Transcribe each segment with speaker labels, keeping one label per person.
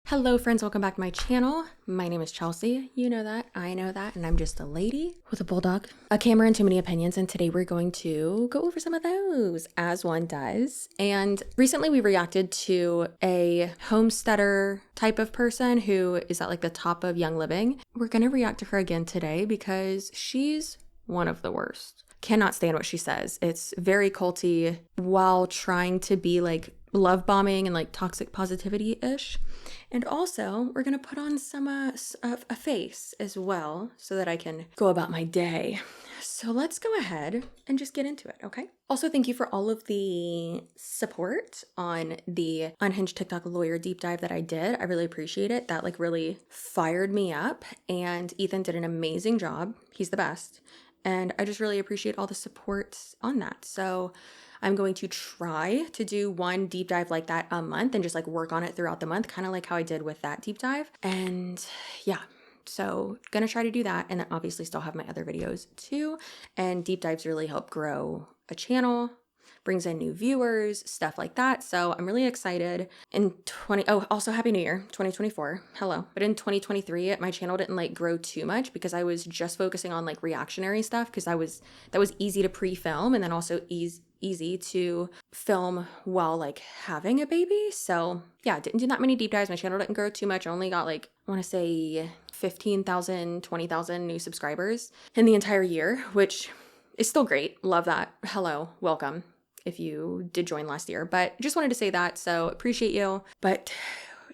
Speaker 1: Hello friends, welcome back to my channel. My name is Chelsea. You know that, I know that, and I'm just a lady with a bulldog, a camera, and too many opinions, and today we're going to go over some of those, as one does. And recently we reacted to a homesteader type of person who is at like the top of YoungLiving. We're gonna react to her again today because she's one of the worst. Cannot stand what she says. It's very culty while trying to be like love bombing and like toxic positivity-ish. And also, we're gonna put on some a face as well so that I can go about my day. So let's go ahead and just get into it, okay? Also, thank you for all of the support on the Unhinged TikTok lawyer deep dive that I did. I really appreciate it. That like really fired me up, and Ethan did an amazing job. He's the best. And I just really appreciate all the support on that. So I'm going to try to do one deep dive like that a month and just like work on it throughout the month, kind of like how I did with that deep dive. And yeah, so gonna try to do that. And then obviously still have my other videos too. And deep dives really help grow a channel, brings in new viewers, stuff like that. So I'm really excited. Also Happy New Year, 2024. Hello. But in 2023, my channel didn't like grow too much because I was just focusing on like reactionary stuff because that was easy to pre-film and then also easy to film while like having a baby. So yeah, didn't do that many deep dives. My channel didn't grow too much. I only got like, I want to say 15,000, 20,000 new subscribers in the entire year, which is still great. Love that. Hello, welcome if you did join last year, but just wanted to say that. So appreciate you, but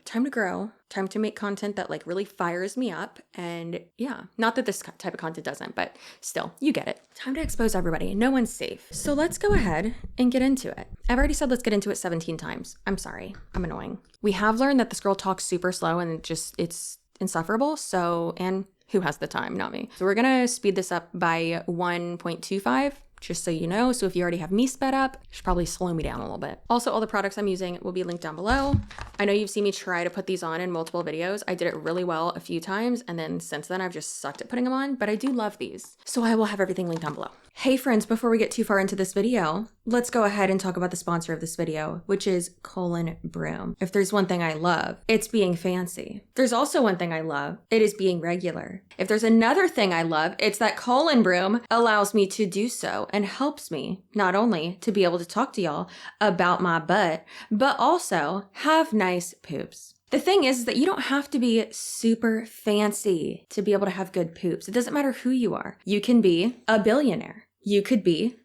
Speaker 1: time to grow, time to make content that like really fires me up. And yeah, not that this type of content doesn't, but still, you get it. Time to expose everybody. No one's safe. So let's go ahead and get into it. I've already said let's get into it 17 times. I'm sorry, I'm annoying. We have learned that this girl talks super slow and it's insufferable. So, and who has the time? Not me. So we're gonna speed this up by 1.25. Just so you know. So if you already have me sped up, you should probably slow me down a little bit. Also, all the products I'm using will be linked down below. I know you've seen me try to put these on in multiple videos. I did it really well a few times, and then since then I've just sucked at putting them on, but I do love these. So I will have everything linked down below. Hey friends, before we get too far into this video, let's go ahead and talk about the sponsor of this video, which is ColonBroom. If there's one thing I love, it's being fancy. There's also one thing I love, it is being regular. If there's another thing I love, it's that ColonBroom allows me to do so and helps me not only to be able to talk to y'all about my butt, but also have nice poops. The thing is that you don't have to be super fancy to be able to have good poops. It doesn't matter who you are. You can be a billionaire. You could be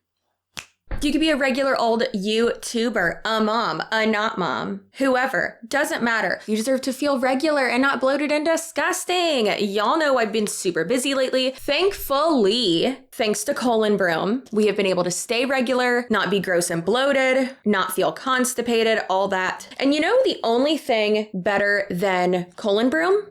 Speaker 1: a regular old YouTuber, a mom, a not mom, whoever, doesn't matter. You deserve to feel regular and not bloated and disgusting. Y'all know I've been super busy lately. Thankfully, thanks to ColonBroom, we have been able to stay regular, not be gross and bloated, not feel constipated, all that. And you know the only thing better than ColonBroom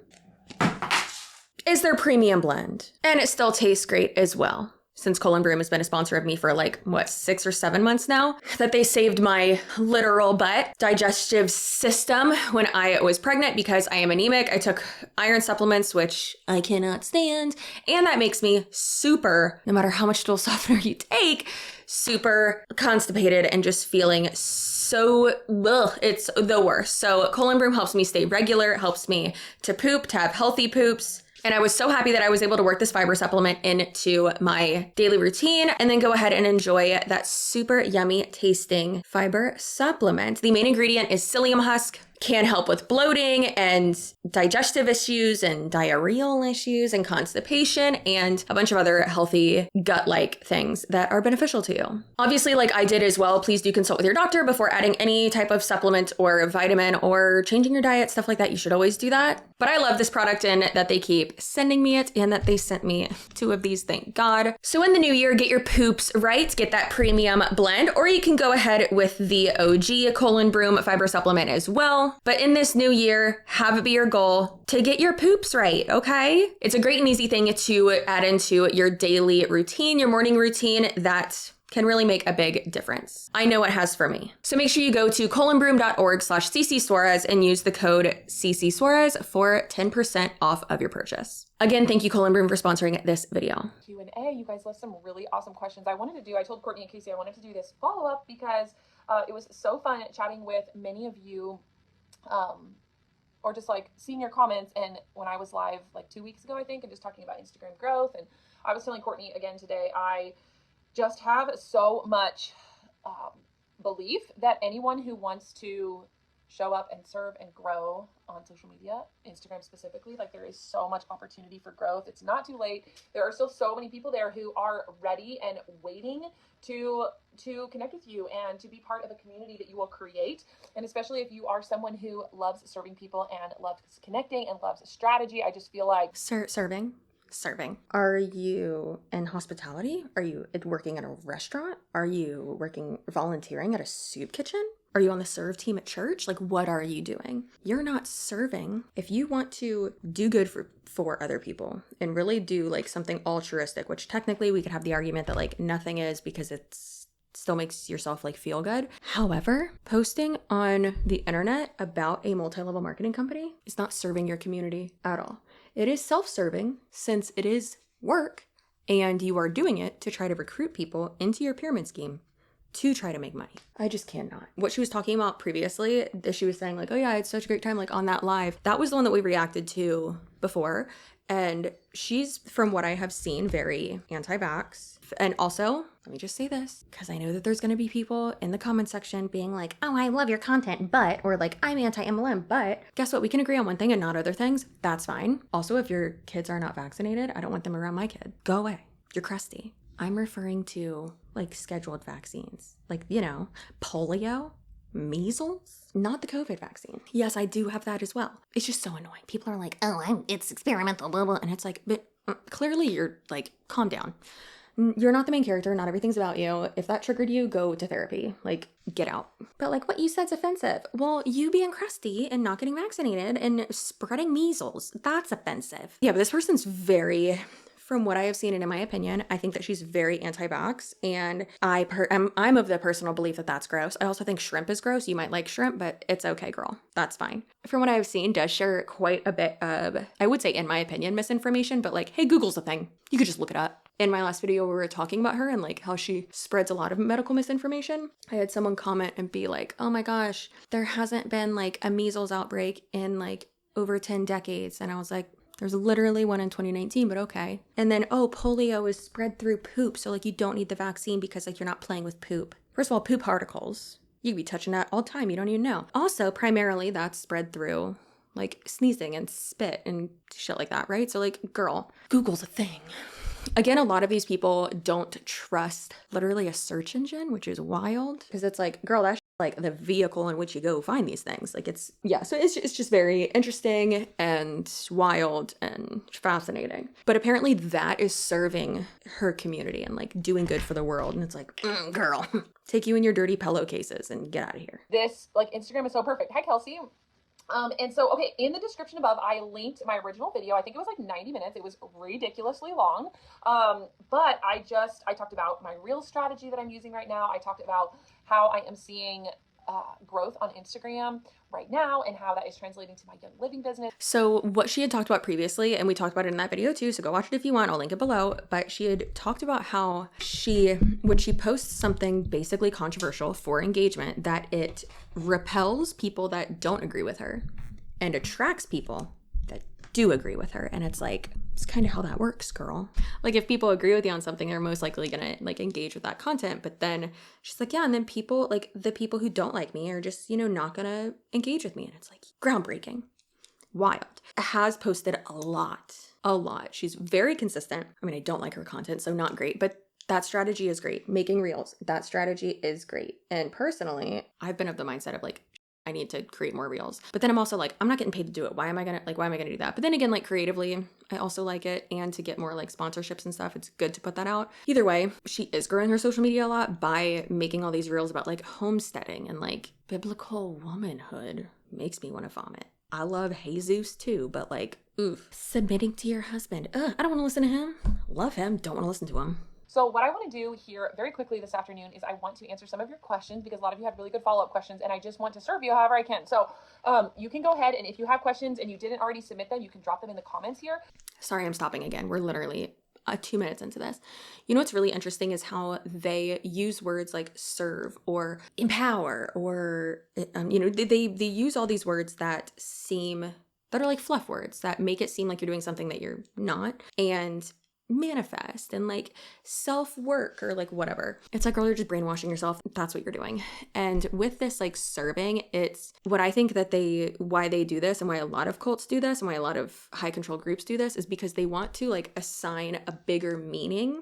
Speaker 1: is their premium blend. And it still tastes great as well. Since ColonBroom has been a sponsor of me for like, what, 6 or 7 months now, that they saved my literal butt digestive system when I was pregnant because I am anemic. I took iron supplements, which I cannot stand. And that makes me super, no matter how much stool softener you take, super constipated and just feeling so, ugh, it's the worst. So ColonBroom helps me stay regular, helps me to poop, to have healthy poops. And I was so happy that I was able to work this fiber supplement into my daily routine and then go ahead and enjoy that super yummy tasting fiber supplement. The main ingredient is psyllium husk. Can help with bloating and digestive issues and diarrheal issues and constipation and a bunch of other healthy gut-like things that are beneficial to you. Obviously, like I did as well, please do consult with your doctor before adding any type of supplement or vitamin or changing your diet, stuff like that. You should always do that. But I love this product and that they keep sending me it and that they sent me 2 of these, thank God. So in the new year, get your poops right, get that premium blend, or you can go ahead with the OG ColonBroom fiber supplement as well. But in this new year, have it be your goal to get your poops right, okay? It's a great and easy thing to add into your daily routine, your morning routine that can really make a big difference. I know it has for me. So make sure you go to colonbroom.org/CCSUAREZ and use the code CCSUAREZ for 10% off of your purchase. Again, thank you ColonBroom for sponsoring this video.
Speaker 2: Q&A, you guys left some really awesome questions. I told Courtney and Casey I wanted to do this follow-up because it was so fun chatting with many of you or just like seeing your comments. And when I was live like 2 weeks ago, I think, and just talking about Instagram growth, and I was telling Courtney again today, I just have so much belief that anyone who wants to show up and serve and grow on social media, Instagram specifically, like there is so much opportunity for growth. It's not too late. There are still so many people there who are ready and waiting to connect with you and to be part of a community that you will create. And especially if you are someone who loves serving people and loves connecting and loves strategy, I just feel like
Speaker 1: Serving. Are you in hospitality? Are you working at a restaurant? Are you volunteering at a soup kitchen? Are you on the serve team at church? Like, what are you doing? You're not serving. If you want to do good for other people and really do like something altruistic, which technically we could have the argument that like nothing is, because it's still makes yourself like feel good. However, posting on the internet about a multi-level marketing company is not serving your community at all. It is self-serving, since it is work and you are doing it to try to recruit people into your pyramid scheme to try to make money. I just cannot. What she was talking about previously, she was saying like, oh yeah, I had such a great time like on that live. That was the one that we reacted to before. And she's, from what I have seen, very anti-vax. And also, let me just say this, because I know that there's going to be people in the comment section being like, oh, I love your content, but, or like, I'm anti-MLM, but guess what? We can agree on one thing and not other things. That's fine. Also, if your kids are not vaccinated, I don't want them around my kid. Go away. You're crusty. I'm referring to like scheduled vaccines, like, you know, polio, measles, not the COVID vaccine. Yes, I do have that as well. It's just so annoying. People are like, oh, it's experimental, blah, blah. And it's like, but clearly you're like, calm down. You're not the main character. Not everything's about you. If that triggered you, go to therapy. Like, get out. But like, what you said's offensive. Well, you being crusty and not getting vaccinated and spreading measles, that's offensive. Yeah, but this person's very... From what I have seen, and in my opinion, I think that she's very anti-vax, and I'm of the personal belief that that's gross. I also think shrimp is gross. You might like shrimp, but it's okay, girl. That's fine. From what I've seen, does share quite a bit of, I would say, in my opinion, misinformation, but like, hey, Google's a thing. You could just look it up. In my last video, we were talking about her and like how she spreads a lot of medical misinformation. I had someone comment and be like, oh my gosh, there hasn't been like a measles outbreak in like over 10 decades. And I was like, there's literally one in 2019, but okay. And then, oh, polio is spread through poop. So like you don't need the vaccine because like you're not playing with poop. First of all, poop particles. You could be touching that all the time. You don't even know. Also, primarily that's spread through like sneezing and spit and shit like that, right? So like, girl, Google's a thing. Again, a lot of these people don't trust literally a search engine, which is wild, because it's like, girl, that's like the vehicle in which you go find these things. Like it's, yeah, so it's just very interesting and wild and fascinating. But apparently that is serving her community and like doing good for the world. And it's like, girl, take you in your dirty pillowcases and get out of here.
Speaker 2: This, like, Instagram is so perfect. Hi, Kelsey. And so, okay, in the description above, I linked my original video. I think it was like 90 minutes. It was ridiculously long. But I talked about my real strategy that I'm using right now. I talked about how I am seeing growth on Instagram right now and how that is translating to my Young Living business.
Speaker 1: So what she had talked about previously, and we talked about it in that video too, so go watch it if you want, I'll link it below, but she had talked about how when she posts something basically controversial for engagement, that it repels people that don't agree with her and attracts people that do agree with her. And it's like, it's kind of how that works, girl. Like if people agree with you on something, they're most likely gonna like engage with that content. But then she's like, yeah, and then people, like the people who don't like me are just, you know, not gonna engage with me. And it's like groundbreaking, wild. Has posted a lot. She's very consistent. I mean, I don't like her content, so not great, but that strategy is great. Making reels, that strategy is great. And personally, I've been of the mindset of like, I need to create more reels. But then I'm also like, I'm not getting paid to do it. Why am I gonna do that? But then again, like creatively, I also like it. And to get more like sponsorships and stuff, it's good to put that out. Either way, she is growing her social media a lot by making all these reels about like homesteading and like biblical womanhood. Makes me want to vomit. I love Jesus too, but like, oof. Submitting to your husband. I don't want to listen to him. Love him. Don't want to listen to him.
Speaker 2: So what I want to do here very quickly this afternoon is I want to answer some of your questions because a lot of you had really good follow-up questions and I just want to serve you however I can. So you can go ahead and if you have questions and you didn't already submit them, you can drop them in the comments here.
Speaker 1: Sorry, I'm stopping again. We're literally 2 minutes into this. You know what's really interesting is how they use words like serve or empower or, they use all these words that are like fluff words that make it seem like you're doing something that you're not. And manifest and like self-work or like whatever. It's like, girl, you're just brainwashing yourself. That's what you're doing. And with this like serving, it's what I think that why they do this and why a lot of cults do this and why a lot of high control groups do this is because they want to like assign a bigger meaning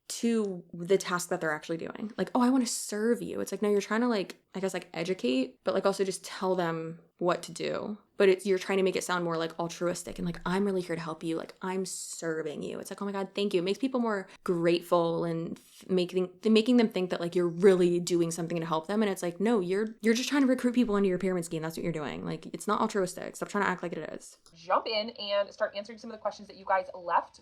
Speaker 1: to the task that they're actually doing. Like, oh, I want to serve you. It's like, no, you're trying to like, I guess like educate, but like also just tell them what to do. But you're trying to make it sound more like altruistic and like, I'm really here to help you. Like, I'm serving you. It's like, oh my God, thank you. It makes people more grateful and making them think that like you're really doing something to help them. And it's like, no, you're just trying to recruit people into your pyramid scheme. That's what you're doing. Like, it's not altruistic. Stop trying to act like it is.
Speaker 2: Jump in and start answering some of the questions that you guys left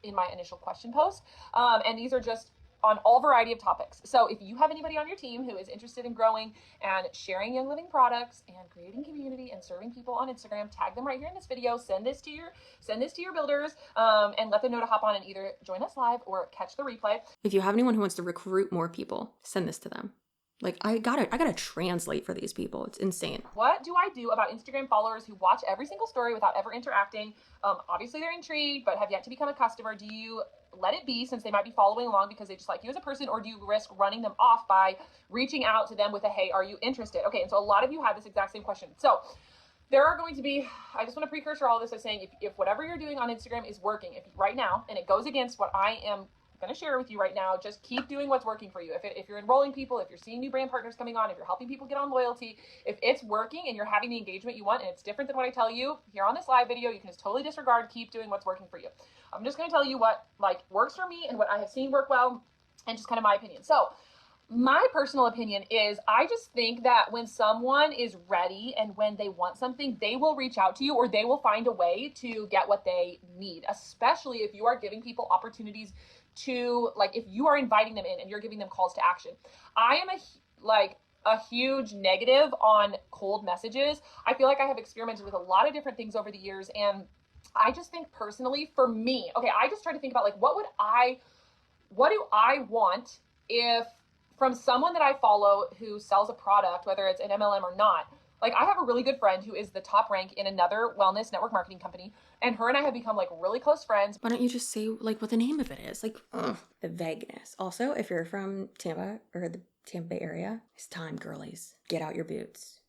Speaker 2: in my initial question post. And these are just on all variety of topics. So if you have anybody on your team who is interested in growing and sharing Young Living products and creating community and serving people on Instagram, tag them right here in this video, send this to your builders, and let them know to hop on and either join us live or catch the replay.
Speaker 1: If you have anyone who wants to recruit more people, send this to them. Like, I gotta translate for these people. It's insane.
Speaker 2: What do I do about Instagram followers who watch every single story without ever interacting? Obviously they're intrigued, but have yet to become a customer. Do you let it be since they might be following along because they just like you as a person, or do you risk running them off by reaching out to them with a, hey, are you interested? Okay, and so a lot of you have this exact same question. So there are going to be, I just want to precursor all this by saying if whatever you're doing on Instagram is working, if right now, and it goes against what I am going to share with you right now, just keep doing what's working for you. If you're enrolling people, if you're seeing new brand partners coming on, if you're helping people get on loyalty, if it's working and you're having the engagement you want and it's different than what I tell you here on this live video, you can just totally disregard, keep doing what's working for you. I'm just going to tell you what like works for me and what I have seen work well and just kind of my opinion. So my personal opinion is I just think that when someone is ready and when they want something, they will reach out to you or they will find a way to get what they need, especially if you are giving people opportunities to, like, if you are inviting them in and you're giving them calls to action. I am a huge negative on cold messages. I feel like I have experimented with a lot of different things over the years, and I just think personally for me, okay, I just try to think about like, what do I want if from someone that I follow who sells a product, whether it's an MLM or not. Like, I have a really good friend who is the top rank in another wellness network marketing company, and her and I have become like really close friends.
Speaker 1: Why don't you just say like what the name of it is? Like, the vagueness. Also, if you're from Tampa or the Tampa Bay area, it's time, girlies. Get out your boots.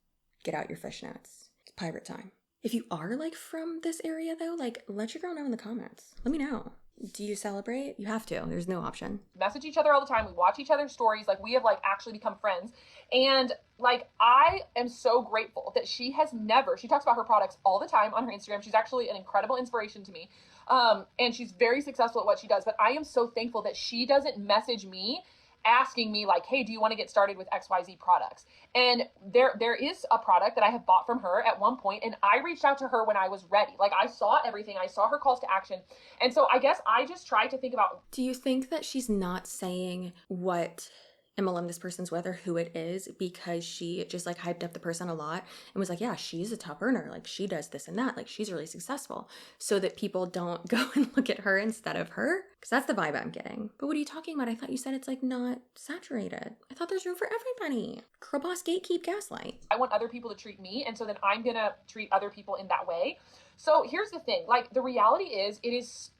Speaker 1: Get out your fishnets. It's pirate time. If you are like from this area though, like, let your girl know in the comments. Let me know. Do you celebrate? You have to. There's no option.
Speaker 2: Message each other all the time. We watch each other's stories. Like, we have like actually become friends. And like, I am so grateful that she talks about her products all the time on her Instagram. She's actually an incredible inspiration to me. And she's very successful at what she does. But I am so thankful that she doesn't message me asking me like, hey, do you want to get started with XYZ products? And there is a product that I have bought from her at one point, and I reached out to her when I was ready. Like, I saw everything. I saw her calls to action. And so I guess I just tried to think about.
Speaker 1: Do you think that she's not saying what MLM this person's with or who it is because she just like hyped up the person a lot and was like, yeah, she's a top earner, like she does this and that, like she's really successful, so that people don't go and look at her instead of her? Because that's the vibe I'm getting. But what are you talking about? I thought you said it's like not saturated. I thought there's room for everybody. Girl boss, gatekeep, gaslight.
Speaker 2: I want other people to treat me, and so then I'm gonna treat other people in that way. So here's the thing, like, the reality is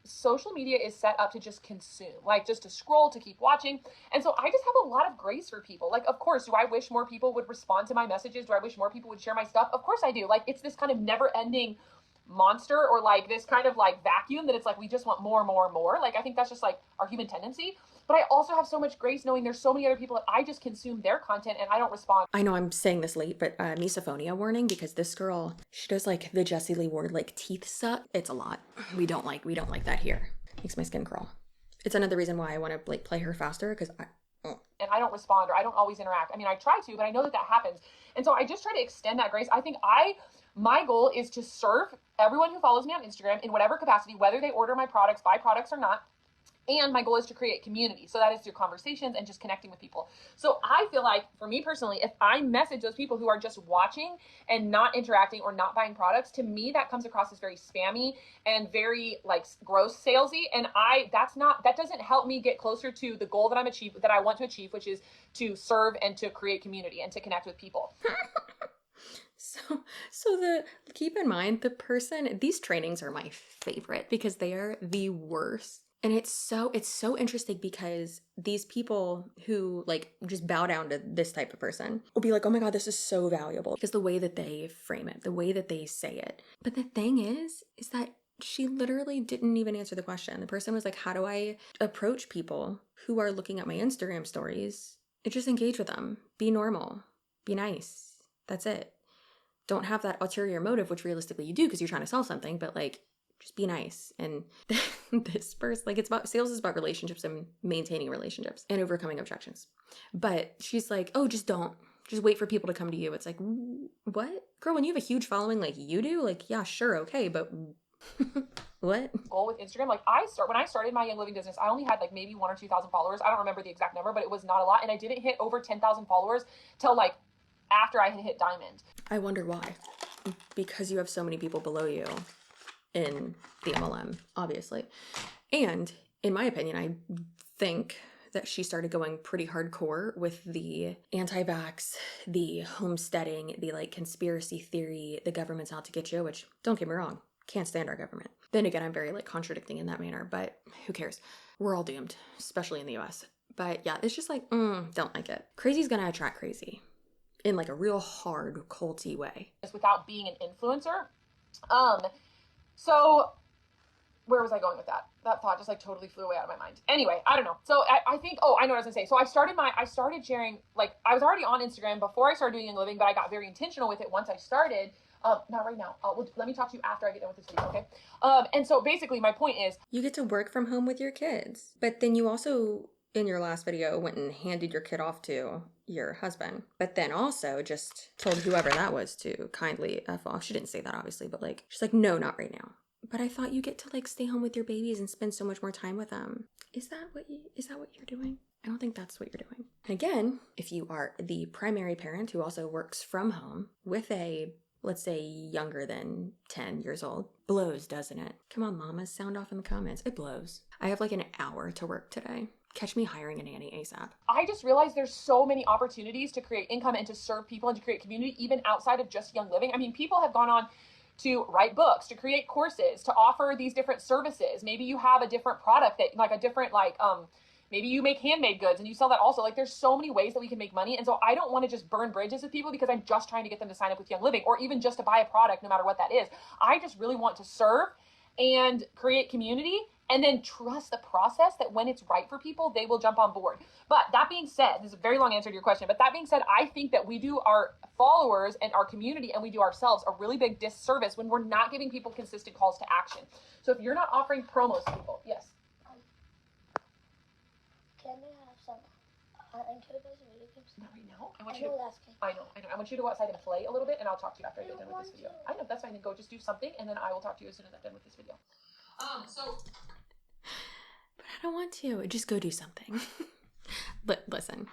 Speaker 2: social media is set up to just consume, like just to scroll, to keep watching. And so I just have a lot of grace for people. Like, of course, do I wish more people would respond to my messages? Do I wish more people would share my stuff? Of course I do. Like, it's this kind of never ending monster, or like this kind of like vacuum that it's like we just want more and more and more. Like, I think that's just like our human tendency. But I also have so much grace knowing there's so many other people that I just consume their content and I don't respond.
Speaker 1: I know I'm saying this late, but misophonia warning, because this girl, she does like the Jessie Lee Ward like teeth suck. It's a lot. We don't like that here. Makes my skin crawl. It's another reason why I want to like play her faster, because
Speaker 2: and I don't respond, or I don't always interact. I mean, I try to, but I know that happens. And so I just try to extend that grace. I think my goal is to serve everyone who follows me on Instagram in whatever capacity, whether they order my products, buy products or not. And my goal is to create community. So that is through conversations and just connecting with people. So I feel like, for me personally, if I message those people who are just watching and not interacting or not buying products, to me, that comes across as very spammy and very like gross salesy. And that doesn't help me get closer to the goal that I want to achieve, which is to serve and to create community and to connect with people.
Speaker 1: Keep in mind these trainings are my favorite because they are the worst. And it's so interesting because these people who like just bow down to this type of person will be like, oh my God, this is so valuable, because the way that they frame it, the way that they say it. But the thing is that she literally didn't even answer the question. The person was like, how do I approach people who are looking at my Instagram stories? And just engage with them. Be normal. Be nice. That's it. Don't have that ulterior motive, which realistically you do because you're trying to sell something, but like, just be nice. And this person, like, sales is about relationships and maintaining relationships and overcoming objections. But she's like, oh, just wait for people to come to you. It's like, what? Girl, when you have a huge following like you do, like, yeah, sure, okay, but what?
Speaker 2: Goal with Instagram, like when I started my Young Living business, I only had like maybe 1,000 or 2,000 followers. I don't remember the exact number, but it was not a lot. And I didn't hit over 10,000 followers till like after I had hit diamond.
Speaker 1: I wonder why. Because you have so many people below you in the MLM, obviously. And in my opinion, I think that she started going pretty hardcore with the anti-vax, the homesteading, the like conspiracy theory, the government's out to get you, which, don't get me wrong, can't stand our government. Then again, I'm very like contradicting in that manner, but who cares? We're all doomed, especially in the US. But yeah, it's just like, don't like it. Crazy's gonna attract crazy in like a real hard, culty way.
Speaker 2: Without being an influencer. So where was I going with that? That thought just like totally flew away out of my mind. Anyway, I don't know. So I think, I know what I was gonna say. So I started sharing, like I was already on Instagram before I started doing Young Living, but I got very intentional with it once I started. Not right now. Let me talk to you after I get done with this video, okay? And so basically my point is,
Speaker 1: you get to work from home with your kids, but then you also, in your last video, went and handed your kid off to your husband, but then also just told whoever that was to kindly F off. She didn't say that, obviously, but like, she's like, no, not right now. But I thought you get to like stay home with your babies and spend so much more time with them. Is that what you're doing? I don't think that's what you're doing. Again, if you are the primary parent who also works from home with a, let's say, younger than 10 years old, blows, doesn't it? Come on, mamas, sound off in the comments. It blows. I have like an hour to work today. Catch me hiring a nanny ASAP.
Speaker 2: I just realized there's so many opportunities to create income and to serve people and to create community, even outside of just Young Living. I mean, people have gone on to write books, to create courses, to offer these different services. Maybe you have a different product that like a different, like, maybe you make handmade goods and you sell that also. Like there's so many ways that we can make money. And so I don't want to just burn bridges with people because I'm just trying to get them to sign up with Young Living or even just to buy a product, no matter what that is. I just really want to serve and create community and then trust the process that when it's right for people, they will jump on board. But that being said, this is a very long answer to your question, but that being said, I think that we do our followers and our community and we do ourselves a really big disservice when we're not giving people consistent calls to action. So if you're not offering promos to people, yes.
Speaker 3: Can I have some intro to those video games?
Speaker 2: Not right now. I know. I want you to go outside and play a little bit and I'll talk to you after I get done with this video. I know, that's fine. Then go just do something and then I will talk to you as soon as I'm done with this video.
Speaker 1: But I don't want to. Just go do something. But listen,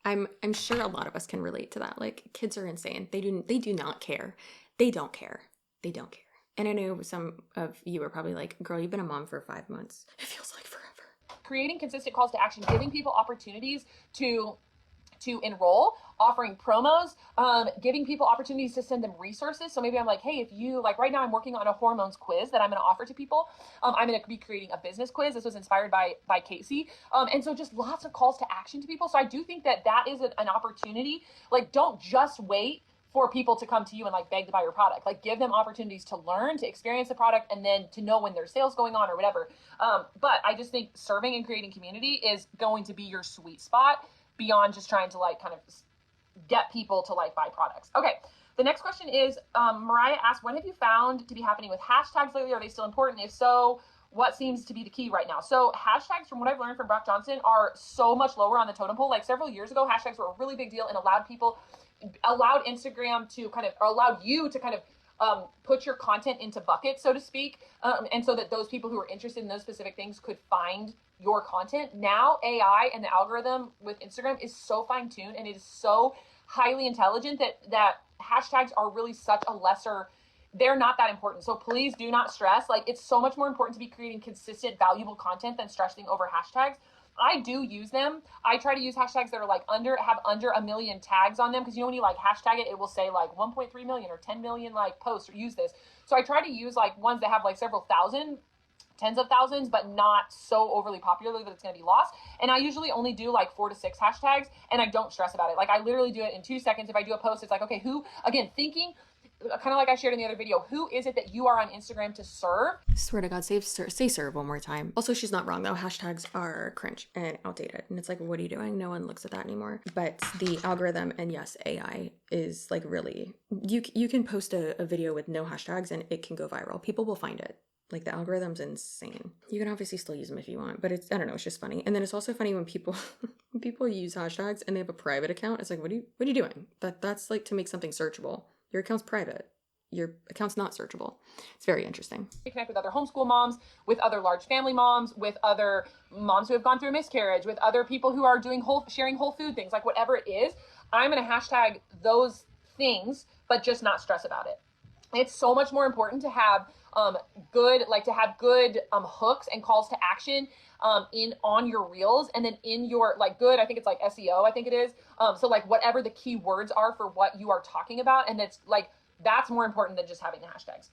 Speaker 1: I'm sure a lot of us can relate to that. Like, kids are insane. They do not care. They don't care. They don't care. And I know some of you are probably like, girl, you've been a mom for 5 months. It feels like forever.
Speaker 2: Creating consistent calls to action, giving people opportunities to enroll, offering promos, giving people opportunities to send them resources. So maybe I'm like, hey, if you like right now I'm working on a hormones quiz that I'm going to offer to people. I'm going to be creating a business quiz. This was inspired by Casey. And so just lots of calls to action to people. So I do think that is an opportunity. Like, don't just wait for people to come to you and like beg to buy your product. Like, give them opportunities to learn, to experience the product, and then to know when there's sales going on or whatever. But I just think serving and creating community is going to be your sweet spot beyond just trying to like kind of get people to like buy products. Okay. The next question is, Mariah asked, what have you found to be happening with hashtags lately? Are they still important? If so, what seems to be the key right now? So hashtags, from what I've learned from Brock Johnson, are so much lower on the totem pole. Like several years ago, hashtags were a really big deal and allowed Instagram to kind of, or allowed you to kind of put your content into buckets, so to speak, and so that those people who are interested in those specific things could find your content. Now AI and the algorithm with Instagram is so fine-tuned, and it is so highly intelligent that hashtags are really such a lesser, they're not that important. So please do not stress. Like, it's so much more important to be creating consistent, valuable content than stressing over hashtags. I do use them. I try to use hashtags that are like under 1 million tags on them, because when you like hashtag it, it will say like 1.3 million or 10 million like posts or use this. So I try to use like ones that have like several thousand, tens of thousands, but not so overly popular that it's going to be lost. And I usually only do like 4 to 6 hashtags, and I don't stress about it. Like, I literally do it in 2 seconds. If I do a post, it's like, okay, who, again, thinking kind of like I shared in the other video, who is it that you are on Instagram to serve?
Speaker 1: Swear to God, say serve one more time. Also, she's not wrong though. Hashtags are cringe and outdated. And it's like, what are you doing? No one looks at that anymore. But the algorithm, and yes, AI is like really, you can post a video with no hashtags and it can go viral. People will find it. Like, the algorithm's insane. You can obviously still use them if you want, but it's, I don't know, it's just funny. And then it's also funny when people when people use hashtags and they have a private account. It's like, what are you doing? That's like to make something searchable. Your account's private. Your account's not searchable. It's very interesting.
Speaker 2: You connect with other homeschool moms, with other large family moms, with other moms who have gone through a miscarriage, with other people who are doing sharing whole food things, like whatever it is. I'm going to hashtag those things, but just not stress about it. It's so much more important to have good hooks and calls to action on your reels, and then in your I think it's like SEO, I think it is. So like whatever the keywords are for what you are talking about, and that's more important than just having the hashtags.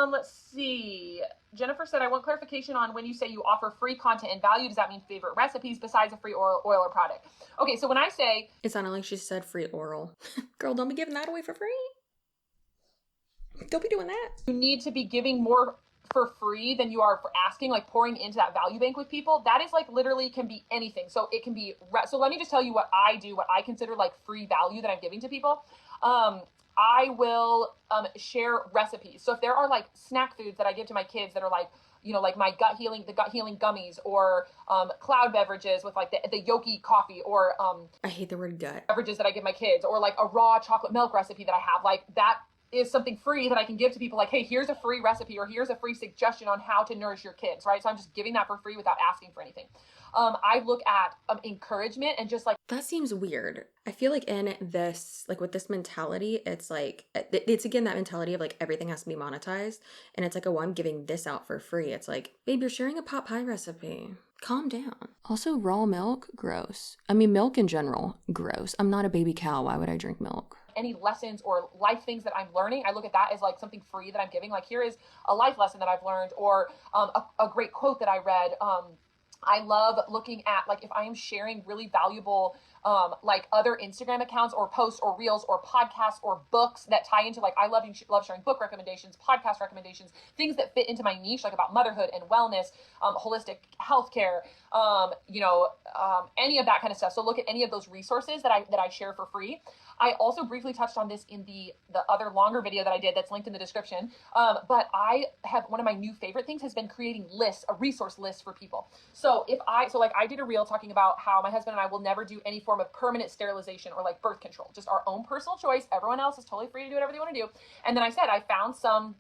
Speaker 2: Let's see. Jennifer said, I want clarification on when you say you offer free content and value, does that mean favorite recipes besides a free oil or product? Okay, so when I say,
Speaker 1: it sounded like she said free oral. Girl, don't be giving that away for free. Don't be doing that.
Speaker 2: You need to be giving more for free than you are for asking, like pouring into that value bank with people. That is like literally can be anything. So it can be, so let me just tell you what I do, what I consider like free value that I'm giving to people. I will share recipes. So if there are like snack foods that I give to my kids that are like, like the gut healing gummies, or cloud beverages with like the Yoki coffee, or
Speaker 1: I hate the word gut.
Speaker 2: Beverages that I give my kids, or like a raw chocolate milk recipe that I have, like that is something free that I can give to people, like, hey, here's a free recipe, or here's a free suggestion on how to nourish your kids, right? So I'm just giving that for free without asking for anything. I look at encouragement and just like,
Speaker 1: that seems weird. I feel like in this, like with this mentality, it's like, it's again that mentality of like everything has to be monetized. And it's like, oh, I'm giving this out for free. It's like, babe, you're sharing a pot pie recipe. Calm down. Also, raw milk, gross. I mean, milk in general, gross. I'm not a baby cow. Why would I drink milk?
Speaker 2: Any lessons or life things that I'm learning, I look at that as like something free that I'm giving. Like, here is a life lesson that I've learned, or a great quote that I read. I love looking at, like, if I am sharing really valuable like other Instagram accounts or posts or reels or podcasts or books that tie into, like, I love sharing book recommendations, podcast recommendations, things that fit into my niche, like about motherhood and wellness, holistic healthcare, any of that kind of stuff. So look at any of those resources that I share for free. I also briefly touched on this in the other longer video that I did that's linked in the description. But I have, one of my new favorite things has been creating lists, a resource list for people. So I did a reel talking about how my husband and I will never do any form of permanent sterilization or like birth control, just our own personal choice. Everyone else is totally free to do whatever they want to do. And then I said, I found some,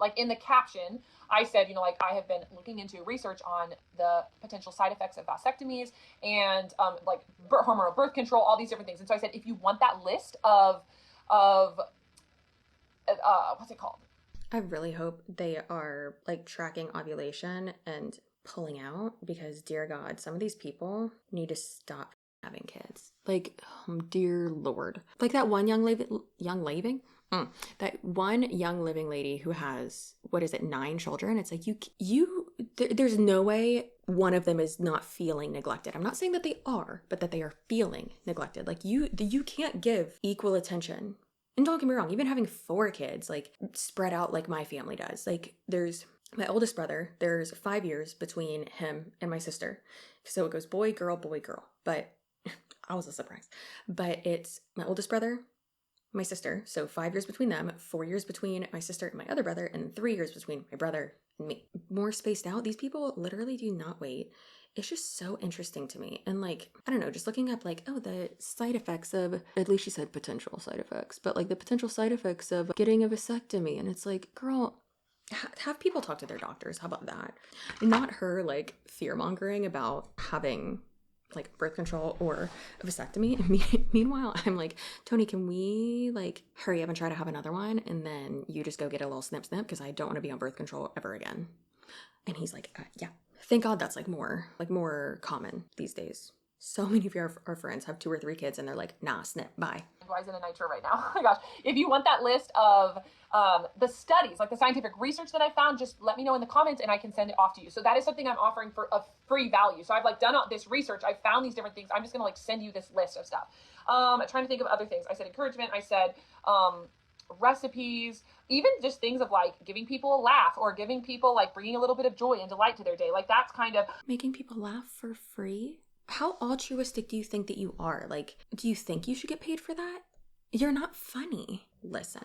Speaker 2: like in the caption, I said, I have been looking into research on the potential side effects of vasectomies and like hormonal birth control, all these different things. And so I said, if you want that list of what's it called?
Speaker 1: I really hope they are like tracking ovulation and pulling out, because dear God, some of these people need to stop having kids. Like, dear Lord. Like that one that one Young Living lady who has, 9 children. It's like, there's no way one of them is not feeling neglected. I'm not saying that they are, but that they are feeling neglected. Like, you can't give equal attention. And don't get me wrong, even having 4 kids, like, spread out like my family does. Like, there's my oldest brother, there's 5 years between him and my sister. So it goes boy, girl, boy, girl. But I was a surprise. But it's my oldest brother, my sister, so 5 years between them, 4 years between my sister and my other brother, and 3 years between my brother and me. More spaced out. These people literally do not wait It's just so interesting to me. And like, I don't know, just looking up like, oh, the side effects of, at least she said potential side effects, but like the potential side effects of getting a vasectomy. And it's like, girl, have people talk to their doctors. How about that? Not her like fear mongering about having like birth control or a vasectomy. Meanwhile, I'm like, Tony, can we like hurry up and try to have another one? And then you just go get a little snip snip because I don't want to be on birth control ever again. And he's like, yeah. Thank God that's like more common these days. So many of our friends have 2 or 3 kids and they're like, nah, snip, bye.
Speaker 2: Why is it a nitro right now? Oh my gosh. If you want that list of the studies, like the scientific research that I found, just let me know in the comments and I can send it off to you. So that is something I'm offering for a free value. So I've like done all this research. I've found these different things. I'm just going to like send you this list of stuff. Trying to think of other things. I said encouragement. I said, recipes, even just things of like giving people a laugh or giving people like bringing a little bit of joy and delight to their day. Like that's kind of
Speaker 1: making people laugh for free. How altruistic do you think that you are? Like, do you think you should get paid for that? You're not funny. Listen,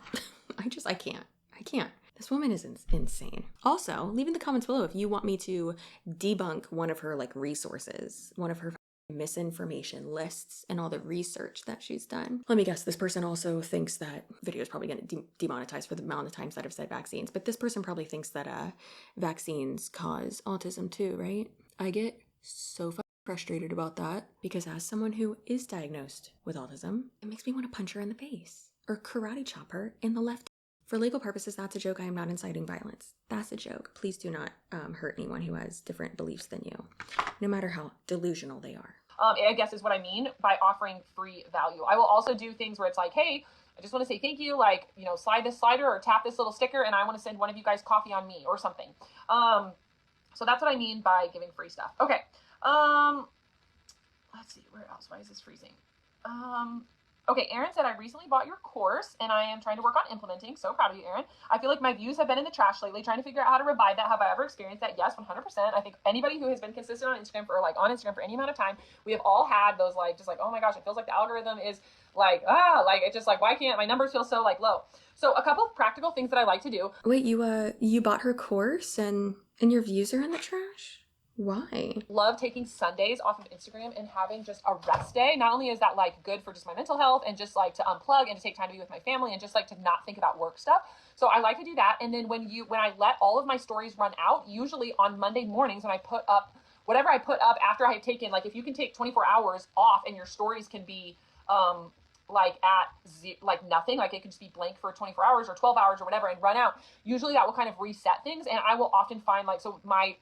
Speaker 1: I can't. This woman is insane. Also, leave in the comments below if you want me to debunk one of her like resources, one of her misinformation lists and all the research that she's done. Let me guess, this person also thinks that video is probably going to demonetize for the amount of times that I've said vaccines, but this person probably thinks that vaccines cause autism too, right? I get so frustrated about that because as someone who is diagnosed with autism, it makes me want to punch her in the face or karate chop her in the left. For legal purposes, that's a joke. I am not inciting violence. That's a joke. Please do not hurt anyone who has different beliefs than you, no matter how delusional they are.
Speaker 2: I guess is what I mean by offering free value. I will also do things where it's like, hey, I just want to say thank you, like, you know, slide this slider or tap this little sticker and I want to send one of you guys coffee on me or something. So that's what I mean by giving free stuff. Okay. Let's see, where else? Why is this freezing? Okay, Aaron said, I recently bought your course and I am trying to work on implementing. So proud of you, Aaron. I feel like my views have been in the trash lately, trying to figure out how to revive that. Have I ever experienced that? Yes, 100%. I think anybody who has been consistent on Instagram for any amount of time, we have all had those like, just like, oh my gosh, it feels like the algorithm is like, like, it's just like, why can't my numbers feel so like low? So a couple of practical things that I like to do.
Speaker 1: Wait, you bought her course and your views are in the trash? Why?
Speaker 2: Love taking Sundays off of Instagram and having just a rest day. Not only is that like good for just my mental health and just like to unplug and to take time to be with my family and just like to not think about work stuff. So I like to do that. And then when I let all of my stories run out, usually on Monday mornings when I put up whatever I put up after I have taken, like if you can take 24 hours off and your stories can be like like nothing, like it could just be blank for 24 hours or 12 hours or whatever and run out, usually that will kind of reset things. And I will often find like, so my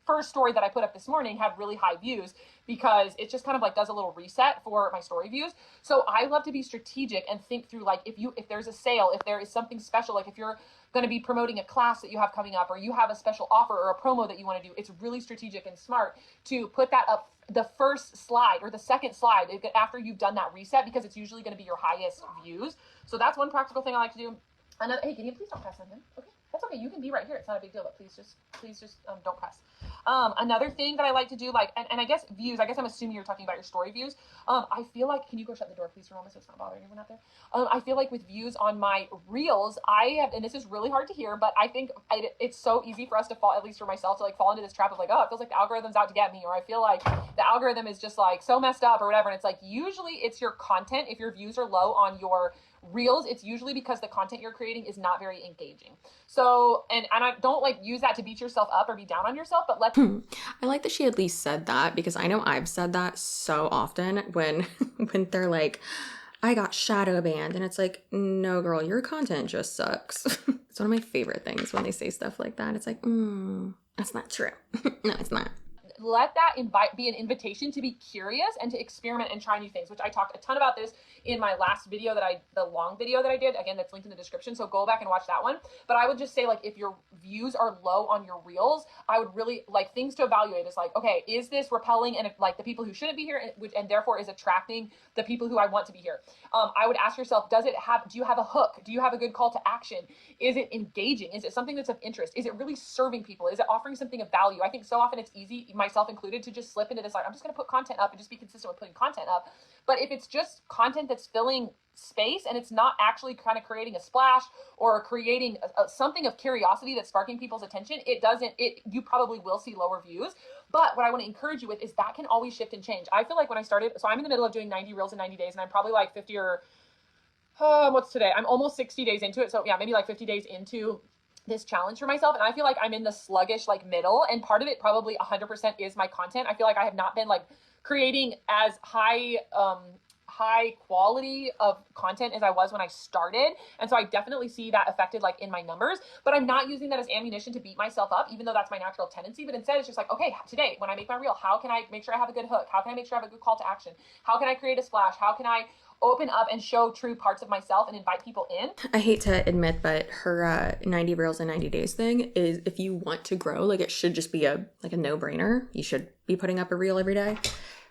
Speaker 2: first story that I put up this morning had really high views because it just kind of like does a little reset for my story views. So I love to be strategic and think through like if there's a sale, if there is something special, like if you're going to be promoting a class that you have coming up or you have a special offer or a promo that you want to do, it's really strategic and smart to put that up the first slide or the second slide after you've done that reset because it's usually going to be your highest views. So that's one practical thing I like to do. Another, hey, can you please don't press on him? Okay. That's okay. You can be right here. It's not a big deal, but please just don't press. Another thing that I like to do, like, and I guess views, I guess I'm assuming you're talking about your story views. I feel like, can you go shut the door, please, for a moment so it's not bothering anyone out there? I feel like with views on my reels, I have, and this is really hard to hear, but I think it's so easy for us to fall, at least for myself, to like fall into this trap of like, oh, it feels like the algorithm's out to get me, or I feel like the algorithm is just like so messed up or whatever. And it's like, usually it's your content. If your views are low on your reels, it's usually because the content you're creating is not very engaging. So, and I don't like use that to beat yourself up or be down on yourself, but
Speaker 1: I like that she at least said that because I know I've said that so often when they're like, I got shadow banned, and it's like, no girl, your content just sucks. It's one of my favorite things when they say stuff like that. It's like, that's not true. No, it's not.
Speaker 2: Let that be an invitation to be curious and to experiment and try new things, which I talked a ton about this in my last video the long video that I did. Again, that's linked in the description. So go back and watch that one. But I would just say, like, if your views are low on your reels, I would really like things to evaluate is like, okay, is this repelling and like the people who shouldn't be here, and therefore is attracting the people who I want to be here? I would ask yourself, do you have a hook? Do you have a good call to action? Is it engaging? Is it something that's of interest? Is it really serving people? Is it offering something of value? I think so often it's easy. My myself included, to just slip into this, like, I'm just going to put content up and just be consistent with putting content up. But if it's just content that's filling space and it's not actually kind of creating a splash or creating something of curiosity that's sparking people's attention, you probably will see lower views. But what I want to encourage you with is that can always shift and change. I feel like when I started, so I'm in the middle of doing 90 reels in 90 days, and I'm probably like 50 or what's today? I'm almost 60 days into it. So yeah, maybe like 50 days into this challenge for myself. And I feel like I'm in the sluggish, like, middle. And part of it probably 100% is my content. I feel like I have not been like creating as high quality of content as I was when I started. And so I definitely see that affected, like, in my numbers, but I'm not using that as ammunition to beat myself up, even though that's my natural tendency. But instead it's just like, okay, today when I make my reel, how can I make sure I have a good hook? How can I make sure I have a good call to action? How can I create a splash? How can I open up and show true parts of myself and invite people in?
Speaker 1: I hate to admit, but her 90 reels in 90 days thing is, if you want to grow, like, it should just be a no-brainer. You should be putting up a reel every day,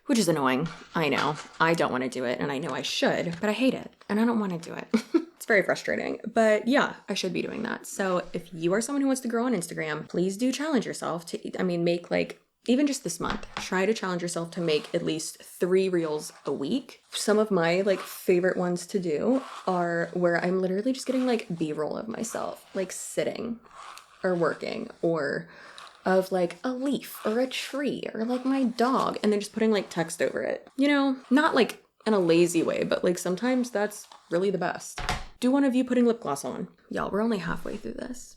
Speaker 1: which is annoying. I know. I don't want to do it, and I know I should, but I hate it, and I don't want to do it. It's very frustrating, but yeah, I should be doing that. So if you are someone who wants to grow on Instagram, please do challenge yourself to, make, like, even just this month, try to challenge yourself to make at least 3 reels a week. Some of my, like, favorite ones to do are where I'm literally just getting, like, B-roll of myself, like, sitting or working, or of, like, a leaf or a tree or, like, my dog, and then just putting, like, text over it. Not, like, in a lazy way, but, like, sometimes that's really the best. Do one of you putting lip gloss on? Y'all, we're only halfway through this.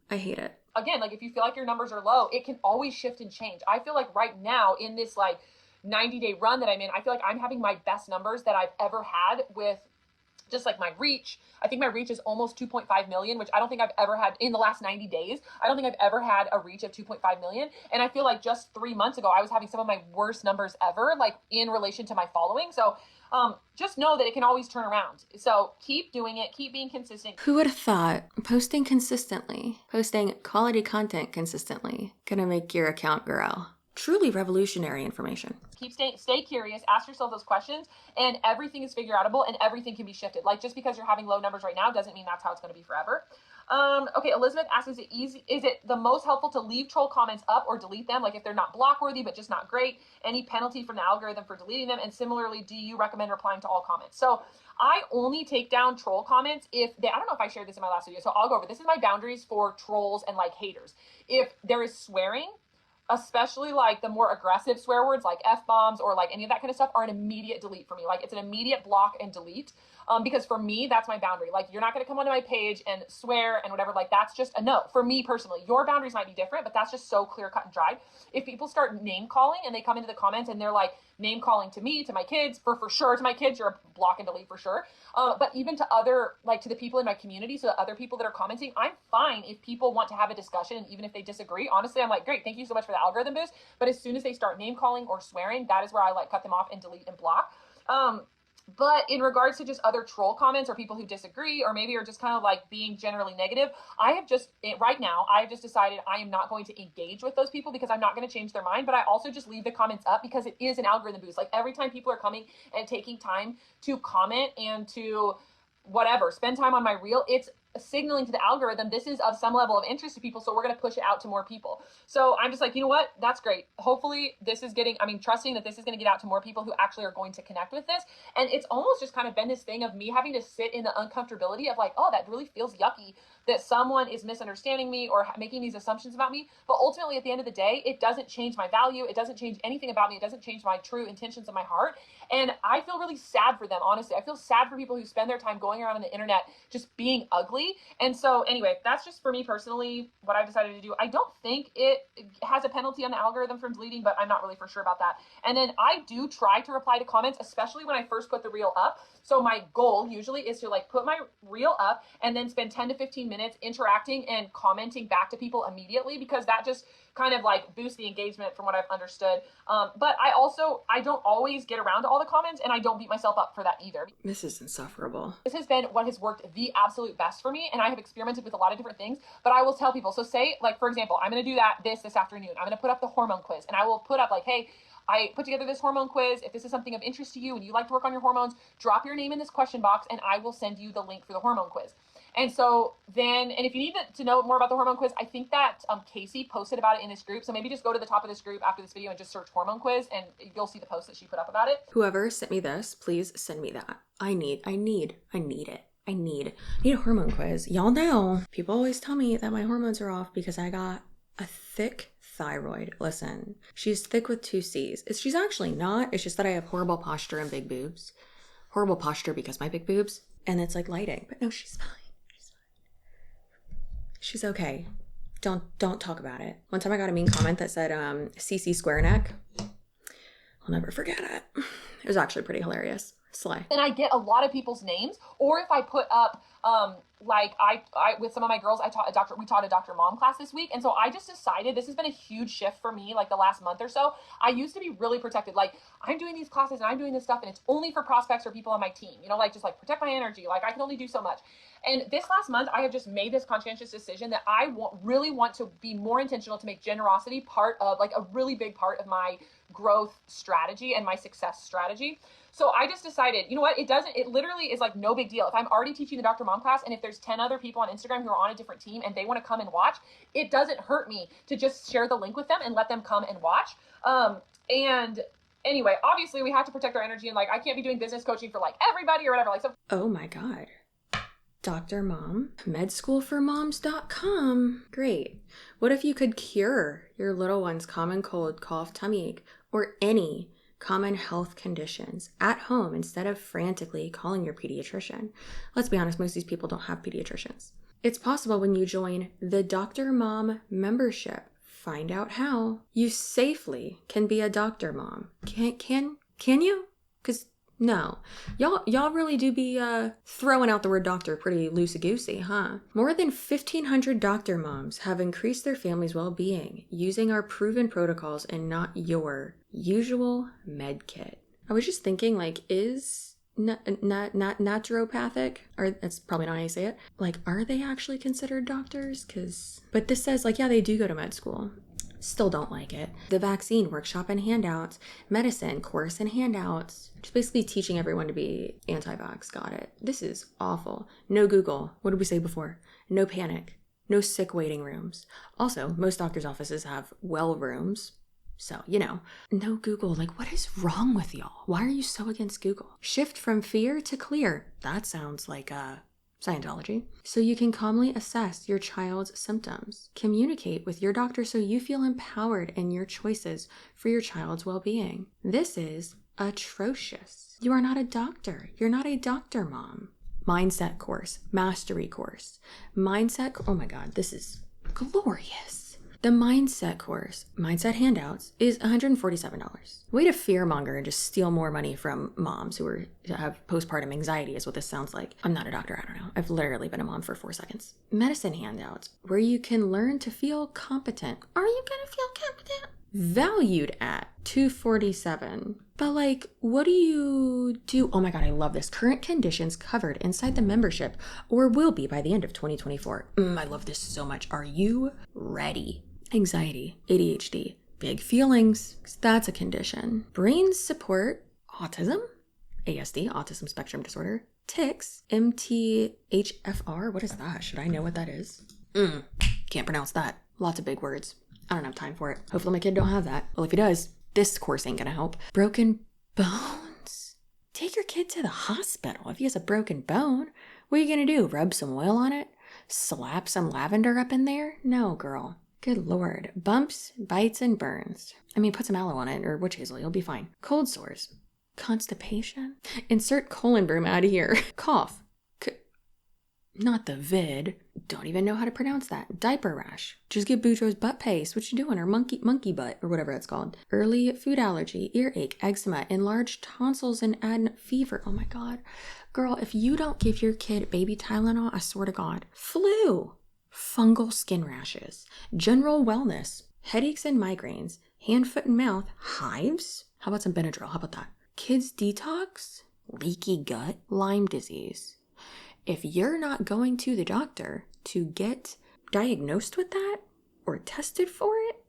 Speaker 1: I hate it.
Speaker 2: Again, like, if you feel like your numbers are low, it can always shift and change. I feel like right now in this, like, 90-day run that I'm in, I feel like I'm having my best numbers that I've ever had with just, like, my reach. I think my reach is almost 2.5 million, which I don't think I've ever had in the last 90 days. I don't think I've ever had a reach of 2.5 million. And I feel like just 3 months ago, I was having some of my worst numbers ever, like, in relation to my following. So just know that it can always turn around. So keep doing it. Keep being consistent.
Speaker 1: Who would have thought posting consistently, posting quality content consistently, gonna make your account grow? Truly revolutionary information.
Speaker 2: Stay curious, ask yourself those questions, and everything is figure outable and everything can be shifted. Like, just because you're having low numbers right now doesn't mean that's how it's going to be forever. Okay, Elizabeth asks, is it the most helpful to leave troll comments up or delete them? Like, if they're not block worthy, but just not great, any penalty from the algorithm for deleting them? And similarly, do you recommend replying to all comments? So I only take down troll comments if I don't know if I shared this in my last video, so I'll go over. This is my boundaries for trolls and, like, haters. If there is swearing, especially, like, the more aggressive swear words like F-bombs or, like, any of that kind of stuff, are an immediate delete for me. Like, it's an immediate block and delete. Because for me, that's my boundary. Like, you're not going to come onto my page and swear and whatever. Like, that's just a no. For me personally, your boundaries might be different, but that's just so clear cut and dried. If people start name calling and they come into the comments and they're like name calling to me, to my kids, for sure to my kids, you're a block and delete for sure. But even to other, like, to the people in my community, so the other people that are commenting, I'm fine if people want to have a discussion, and even if they disagree. Honestly, I'm like, great, thank you so much for the algorithm boost. But as soon as they start name calling or swearing, that is where I, like, cut them off and delete and block. But in regards to just other troll comments or people who disagree or maybe are just kind of, like, being generally negative, right now, I have just decided I am not going to engage with those people because I'm not going to change their mind. But I also just leave the comments up because it is an algorithm boost. Like, every time people are coming and taking time to comment and to spend time on my reel, it's signaling to the algorithm this is of some level of interest to people, so we're going to push it out to more people. So I'm just like, you know what, that's great. Hopefully this is trusting that this is going to get out to more people who actually are going to connect with this. And it's almost just kind of been this thing of me having to sit in the uncomfortability of, like, oh, that really feels yucky that someone is misunderstanding me or making these assumptions about me. But ultimately, at the end of the day, it doesn't change my value. It doesn't change anything about me. It doesn't change my true intentions of my heart. And I feel really sad for them, honestly. I feel sad for people who spend their time going around on the internet just being ugly. And so anyway, that's just for me personally what I've decided to do. I don't think it has a penalty on the algorithm from deleting, but I'm not really for sure about that. And then I do try to reply to comments, especially when I first put the reel up. So my goal usually is to, like, put my reel up and then spend 10 to 15 minutes interacting and commenting back to people immediately, because that just kind of, like, boosts the engagement from what I've understood. But I don't always get around to all the comments, and I don't beat myself up for that either.
Speaker 1: This is insufferable.
Speaker 2: This has been what has worked the absolute best for me, and I have experimented with a lot of different things, but I will tell people. So say, like, for example, I'm going to do this afternoon. I'm going to put up the hormone quiz, and I will put up, like, hey, I put together this hormone quiz. If this is something of interest to you and you like to work on your hormones, drop your name in this question box and I will send you the link for the hormone quiz. And so then, and if you need to know more about the hormone quiz, I think that Casey posted about it in this group. So maybe just go to the top of this group after this video and just search hormone quiz, and you'll see the post that she put up about it.
Speaker 1: Whoever sent me this, please send me that. I need it. I need a hormone quiz. Y'all know, people always tell me that my hormones are off because I got a thick thyroid. Listen, she's thick with 2 C's. She's actually not. It's just that I have horrible posture and big boobs. Horrible posture because my big boobs. And it's like lighting. But no, she's fine. She's okay. Don't talk about it. One time I got a mean comment that said CC square neck. I'll never forget it. It was actually pretty hilarious. Slay.
Speaker 2: And I get a lot of people's names, or if I put up like I with some of my girls, we taught a Dr. Mom class this week. And so I just decided, this has been a huge shift for me, like the last month or so. I used to be really protected. Like, I'm doing these classes and I'm doing this stuff and it's only for prospects or people on my team, you know, like just like protect my energy. Like I can only do so much. And this last month, I have just made this conscientious decision that I really want to be more intentional, to make generosity part of, like, a really big part of my growth strategy and my success strategy. So I just decided, you know what, it literally is like no big deal. If I'm already teaching the Dr. Mom class, and if there's 10 other people on Instagram who are on a different team and they want to come and watch, it doesn't hurt me to just share the link with them and let them come and watch. And anyway, obviously we have to protect our energy, and like, I can't be doing business coaching for like everybody or whatever. Like, so.
Speaker 1: Oh my God. Dr. Mom, medschoolformoms.com. Great. What if you could cure your little one's common cold, cough, tummy ache, or any common health conditions at home instead of frantically calling your pediatrician? Let's be honest, most of these people don't have pediatricians. It's possible when you join the Dr. Mom membership. Find out how you safely can be a Dr. Mom. Can you? Because no, y'all really do be throwing out the word doctor pretty loosey-goosey, huh? More than 1,500 doctor moms have increased their family's well-being using our proven protocols and not your usual med kit. I was just thinking, like, is naturopathic, or that's probably not how you say it, like, are they actually considered doctors? But this says, like, yeah, they do go to med school. Still don't like it. The vaccine workshop and handouts, medicine course and handouts, just basically teaching everyone to be anti-vax. Got it. This is awful. No Google. What did we say before? No panic. No sick waiting rooms. Also, most doctors' offices have well rooms. So, you know, no Google. Like, what is wrong with y'all? Why are you so against Google? Shift from fear to clear. That sounds like Scientology. So you can calmly assess your child's symptoms. Communicate with your doctor so you feel empowered in your choices for your child's well-being. This is atrocious. You are not a doctor. You're not a doctor mom. Mindset course, mastery course, oh my God, this is glorious. The mindset course, mindset handouts, is $147. Way to fearmonger and just steal more money from moms who have postpartum anxiety is what this sounds like. I'm not a doctor, I don't know. I've literally been a mom for 4 seconds. Medicine handouts, where you can learn to feel competent. Are you gonna feel competent? Valued at $247. But like, what do you do? Oh my God, I love this. Current conditions covered inside the membership, or will be by the end of 2024. I love this so much. Are you ready? Anxiety, ADHD, big feelings, 'cause that's a condition. Brain support, autism, ASD, autism spectrum disorder, tics, MTHFR. What is that? Should I know what that is? Can't pronounce that. Lots of big words. I don't have time for it. Hopefully my kid don't have that. Well, if he does, this course ain't gonna help. Broken bones. Take your kid to the hospital if he has a broken bone. What are you gonna do? Rub some oil on it? Slap some lavender up in there? No, girl. Good Lord. Bumps, bites, and burns. I mean, put some aloe on it or witch hazel. You'll be fine. Cold sores. Constipation. Insert ColonBroom out of here. Cough. Not the vid. Don't even know how to pronounce that. Diaper rash. Just give Boudreaux's butt paste. What you doing? Or monkey butt, or whatever it's called. Early food allergy, earache, eczema, enlarged tonsils, and fever. Oh my God. Girl, if you don't give your kid baby Tylenol, I swear to God. Flu. Fungal skin rashes. General wellness. Headaches and migraines. Hand, foot, and mouth. Hives. How about some Benadryl? How about that? Kids detox. Leaky gut. Lyme disease. If you're not going to the doctor to get diagnosed with that or tested for it,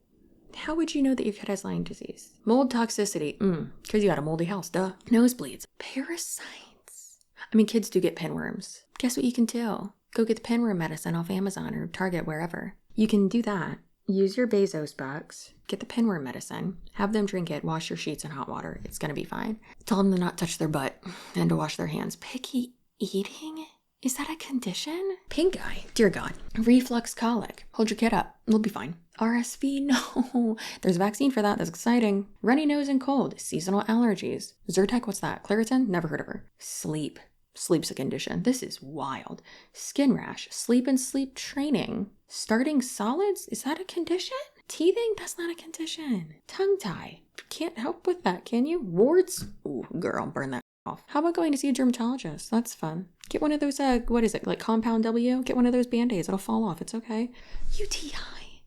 Speaker 1: how would you know that your kid has Lyme disease? Mold toxicity, because you got a moldy house, duh. Nosebleeds, parasites. I mean, kids do get pinworms. Guess what you can do? Go get the pinworm medicine off Amazon or Target, wherever. You can do that. Use your Bezos bucks, get the pinworm medicine, have them drink it, wash your sheets in hot water. It's going to be fine. Tell them to not touch their butt and to wash their hands. Picky eating? Is that a condition? Pink eye. Dear God. Reflux colic. Hold your kid up. It'll be fine. RSV? No. There's a vaccine for that. That's exciting. Runny nose and cold. Seasonal allergies. Zyrtec, what's that? Claritin? Never heard of her. Sleep. Sleep's a condition. This is wild. Skin rash. Sleep and sleep training. Starting solids? Is that a condition? Teething? That's not a condition. Tongue tie. Can't help with that, can you? Warts? Ooh, girl, burn that off. How about going to see a dermatologist? That's fun. Get one of those, what is it, like Compound W? Get one of those Band-Aids. It'll fall off. It's okay. UTI.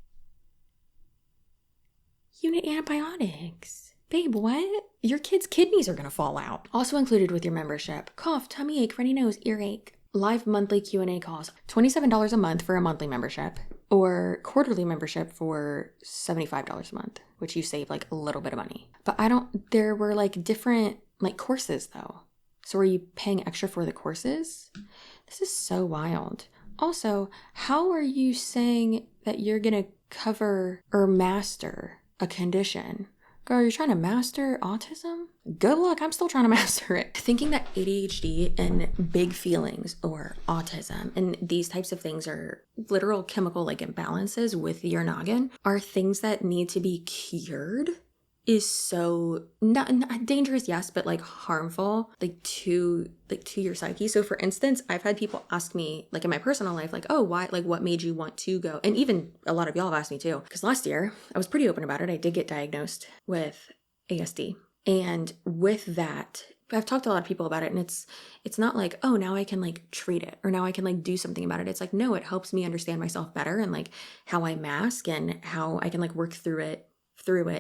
Speaker 1: Unit antibiotics. Babe, what? Your kid's kidneys are going to fall out. Also included with your membership. Cough, tummy ache, runny nose, earache. Live monthly Q&A calls. $27 a month for a monthly membership. Or quarterly membership for $75 a month. Which you save like a little bit of money. But there were like different like courses though. So are you paying extra for the courses? This is so wild. Also, how are you saying that you're going to cover or master a condition? Girl, you're trying to master autism? Good luck, I'm still trying to master it. Thinking that ADHD and big feelings or autism and these types of things are literal chemical like imbalances with your noggin are things that need to be cured is so not dangerous, yes, but like harmful, like to your psyche. So for instance, I've had people ask me like in my personal life, like, oh, why, like what made you want to go? And even a lot of y'all have asked me too, because last year I was pretty open about it. I did get diagnosed with ASD. And with that, I've talked to a lot of people about it, and it's not like, oh, now I can like treat it or now I can like do something about it. It's like, no, it helps me understand myself better and like how I mask and how I can like work through it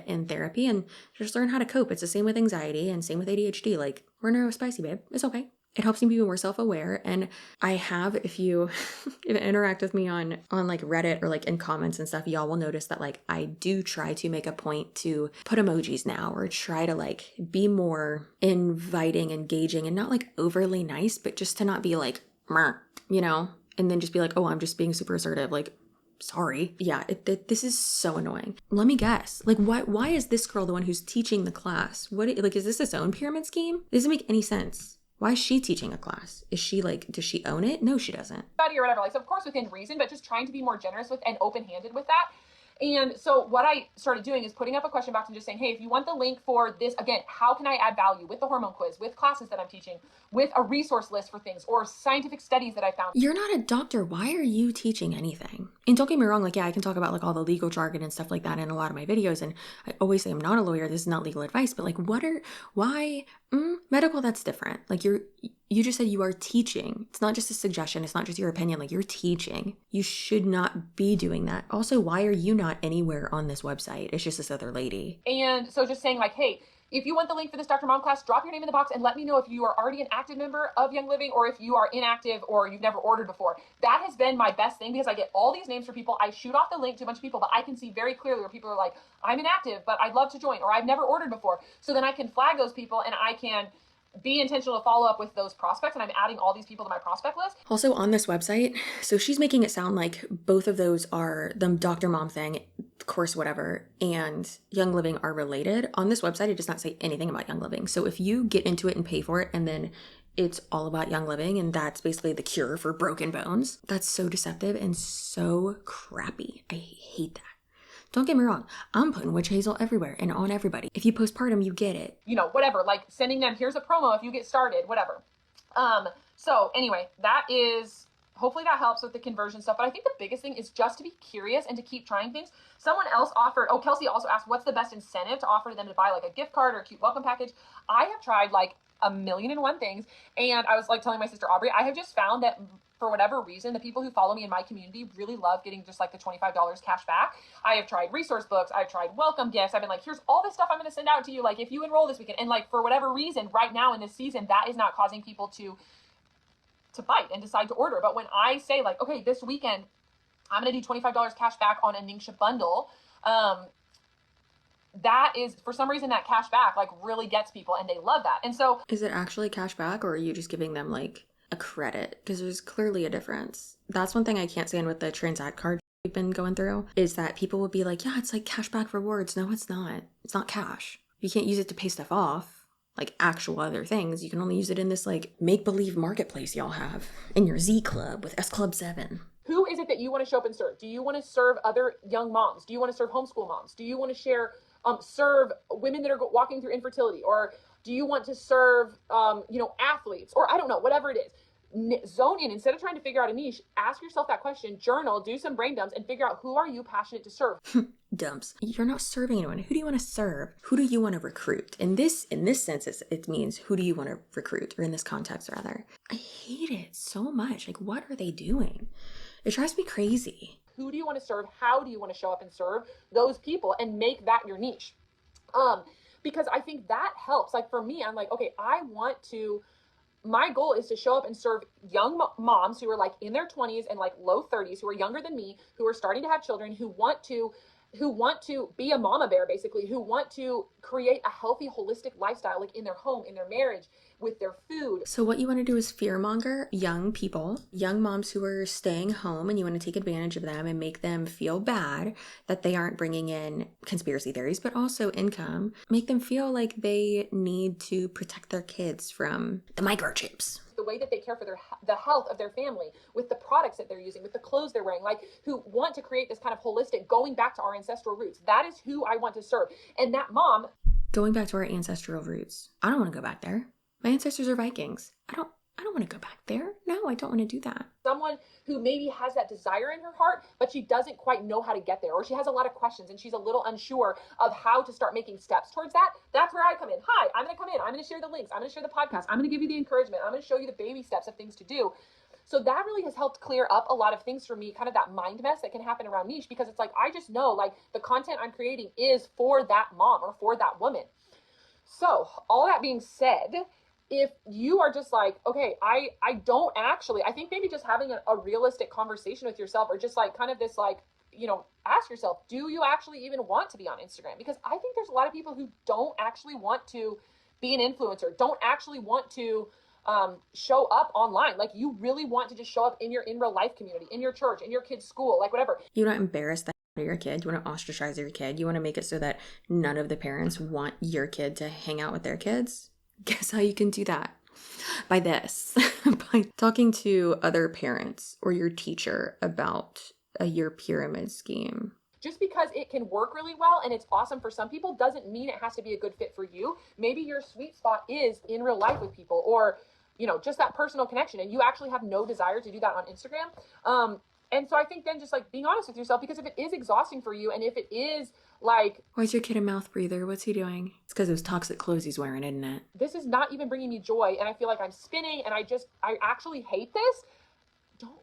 Speaker 1: in therapy and just learn how to cope. It's the same with anxiety and same with ADHD. Like, we're neurospicy, babe. It's okay. It helps me be more self-aware. And I have, if you interact with me on like Reddit or like in comments and stuff, y'all will notice that like I do try to make a point to put emojis now or try to like be more inviting, engaging, and not like overly nice, but just to not be like, you know, and then just be like, oh, I'm just being super assertive. Like, sorry. Yeah, this is so annoying. Let me guess. Like, why is this girl the one who's teaching the class? Is this its own pyramid scheme? It doesn't make any sense. Why is she teaching a class? Is she like, does she own it? No, she doesn't.
Speaker 2: Or whatever. Like, so of course within reason, but just trying to be more generous with and open-handed with that. And so what I started doing is putting up a question box and just saying, hey, if you want the link for this, again, how can I add value with the hormone quiz, with classes that I'm teaching, with a resource list for things or scientific studies that I found.
Speaker 1: You're not a doctor. Why are you teaching anything? And don't get me wrong, like, yeah, I can talk about like all the legal jargon and stuff like that in a lot of my videos. And I always say I'm not a lawyer. This is not legal advice, but like, medical, that's different. Like you just said you are teaching. It's not just a suggestion. It's not just your opinion. Like, you're teaching. You should not be doing that. Also, why are you not anywhere on this website? It's just this other lady.
Speaker 2: And so just saying like, hey, if you want the link for this Dr. Mom class, drop your name in the box and let me know if you are already an active member of Young Living or if you are inactive or you've never ordered before. That has been my best thing because I get all these names for people. I shoot off the link to a bunch of people, but I can see very clearly where people are like, I'm inactive, but I'd love to join, or I've never ordered before. So then I can flag those people and I can be intentional to follow up with those prospects, and I'm adding all these people to my prospect list.
Speaker 1: Also on this website, so she's making it sound like both of those are the Dr. Mom thing, course whatever, and Young Living are related. On this website, it does not say anything about Young Living. So if you get into it and pay for it, and then it's all about Young Living, and that's basically the cure for broken bones, that's so deceptive and so crappy. I hate that. Don't get me wrong, I'm putting witch hazel everywhere and on everybody. If you postpartum, you get it.
Speaker 2: You know, whatever, like sending them, here's a promo if you get started, whatever. So anyway, that is, hopefully that helps with the conversion stuff. But I think the biggest thing is just to be curious and to keep trying things. Someone else offered, Kelsey also asked, what's the best incentive to offer to them to buy like a gift card or a cute welcome package? I have tried like a million and one things. And I was like telling my sister Aubrey, I have just found that for whatever reason, the people who follow me in my community really love getting just like the $25 cash back. I have tried resource books. I've tried welcome gifts. I've been like, here's all this stuff I'm going to send out to you. Like if you enroll this weekend, and like for whatever reason right now in this season, that is not causing people to bite and decide to order. But when I say like, okay, this weekend, I'm going to do $25 cash back on a Ningxia bundle. That is, for some reason, that cash back like really gets people and they love that. And so
Speaker 1: is it actually cash back, or are you just giving them like a credit, because there's clearly a difference. That's one thing I can't stand with the Transact card we've been going through, is that people will be like, yeah, it's like cashback rewards. No, it's not. It's not cash. You can't use it to pay stuff off, like actual other things. You can only use it in this like make-believe marketplace y'all have in your Z Club with S Club 7.
Speaker 2: Who is it that you want to show up and serve? Do you want to serve other young moms? Do you want to serve homeschool moms? Do you want to serve women that are walking through infertility? Or do you want to serve, athletes? Or I don't know, whatever it is. Zone in. Instead of trying to figure out a niche, ask yourself that question, journal, do some brain dumps, and figure out who are you passionate to serve.
Speaker 1: Dumps. You're not serving anyone. Who do you want to serve? Who do you want to recruit? In this sense, it means who do you want to recruit, or in this context rather. I hate it so much. Like, what are they doing? It drives me crazy.
Speaker 2: Who do you want to serve? How do you want to show up and serve those people and make that your niche? Because I think that helps. Like for me, I'm like, okay, my goal is to show up and serve young moms who are like in their 20s and like low 30s, who are younger than me, who are starting to have children, who want to be a mama bear, basically, who want to create a healthy, holistic lifestyle, like in their home, in their marriage, with their food.
Speaker 1: So what you want to do is fearmonger young people, young moms who are staying home, and you want to take advantage of them and make them feel bad that they aren't bringing in conspiracy theories, but also income. Make them feel like they need to protect their kids from the microchips.
Speaker 2: The way that they care for the health of their family, with the products that they're using, with the clothes they're wearing, like who want to create this kind of holistic, going back to our ancestral roots. That is who I want to serve. And that mom.
Speaker 1: Going back to our ancestral roots. I don't want to go back there. My ancestors are Vikings. I don't want to go back there. No, I don't want to do that.
Speaker 2: Someone who maybe has that desire in her heart, but she doesn't quite know how to get there, or she has a lot of questions and she's a little unsure of how to start making steps towards that. That's where I come in. Hi, I'm going to come in. I'm going to share the links. I'm going to share the podcast. I'm going to give you the encouragement. I'm going to show you the baby steps of things to do. So that really has helped clear up a lot of things for me, kind of that mind mess that can happen around niche, because it's like, I just know like the content I'm creating is for that mom or for that woman. So all that being said, if you are just like, okay, I think maybe just having a realistic conversation with yourself, or just like kind of this like, ask yourself, do you actually even want to be on Instagram? Because I think there's a lot of people who don't actually want to be an influencer, don't actually want to show up online. Like you really want to just show up in your in real life community, in your church, in your kid's school, like whatever.
Speaker 1: You don't embarrass that your kid. You want to ostracize your kid. You want to make it so that none of the parents want your kid to hang out with their kids. Guess how you can do that? By this. By talking to other parents or your teacher about your pyramid scheme.
Speaker 2: Just because it can work really well and it's awesome for some people doesn't mean it has to be a good fit for you. Maybe your sweet spot is in real life with people, or just that personal connection, and you actually have no desire to do that on Instagram. And so I think then just like being honest with yourself, because if it is exhausting for you, and if it is like,
Speaker 1: why is your kid a mouth breather? What's he doing? It's because those toxic clothes he's wearing, isn't it?
Speaker 2: This is not even bringing me joy, and I feel like I'm spinning, and I actually hate this.